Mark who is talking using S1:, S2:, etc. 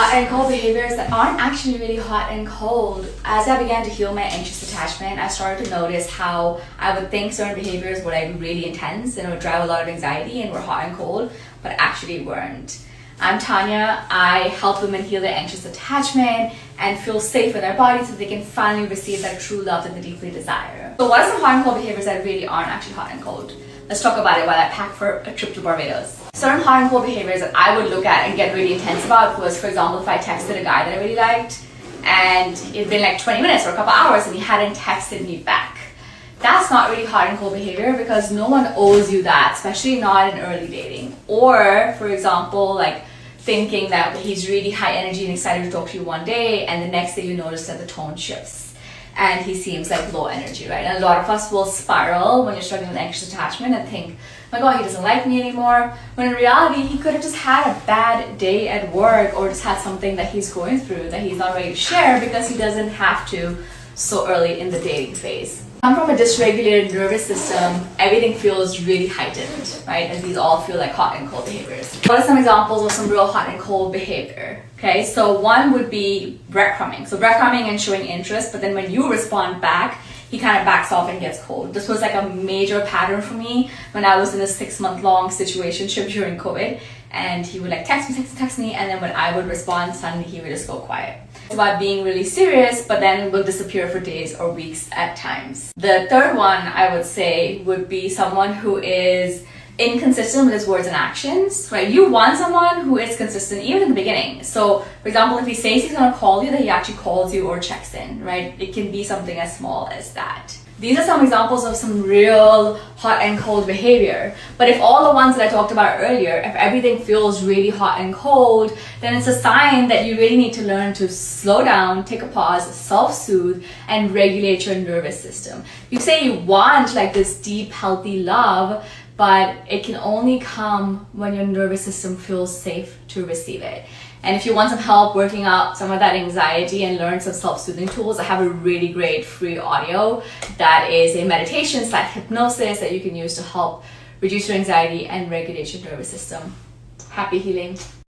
S1: hot and cold behaviors that aren't actually really hot and cold. As I began to heal my anxious attachment, I started to notice how I would think certain behaviors were like really intense and would drive a lot of anxiety and were hot and cold, but actually weren't. I'm Tanya. I help women heal their anxious attachment and feel safe in their body so they can finally receive that true love that they deeply desire. So what are some hot and cold behaviors that really aren't actually hot and cold? Let's talk about it while I pack for a trip to Barbados. Certain hot and cold behaviors that I would look at and get really intense about was, for example, if I texted a guy that I really liked and it'd been like 20 minutes or a couple hours and he hadn't texted me back. That's not really hot and cold behavior because no one owes you that, especially not in early dating. Or, for example, like thinking that he's really high energy and excited to talk to you one day and the next day you notice that the tone shifts and he seems like low energy, right? And a lot of us will spiral when you're struggling with anxious attachment and think, oh my God, he doesn't like me anymore. When in reality, he could have just had a bad day at work or just had something that he's going through that he's not ready to share because he doesn't have to so early in the dating phase. I'm from a dysregulated nervous system. Everything feels really heightened, right? And these all feel like hot and cold behaviors. What are some examples of some real hot and cold behavior? Okay, so one would be breadcrumbing. So breadcrumbing and showing interest, but then when you respond back, he kind of backs off and gets cold. This was like a major pattern for me when I was in a 6-month-long situationship during COVID. And he would like text me, and then when I would respond, suddenly he would just go quiet. It's about being really serious, but then will disappear for days or weeks at times. The third one I would say would be someone who is inconsistent with his words and actions, right? You want someone who is consistent even in the beginning. So, for example, if he says he's gonna call you, that he actually calls you or checks in, right? It can be something as small as that. These are some examples of some real hot and cold behavior. But if all the ones that I talked about earlier, if everything feels really hot and cold, then it's a sign that you really need to learn to slow down, take a pause, self-soothe, and regulate your nervous system. You say you want like this deep, healthy love, but it can only come when your nervous system feels safe to receive it. And if you want some help working out some of that anxiety and learn some self-soothing tools, I have a really great free audio that is a meditation / hypnosis that you can use to help reduce your anxiety and regulate your nervous system. Happy healing.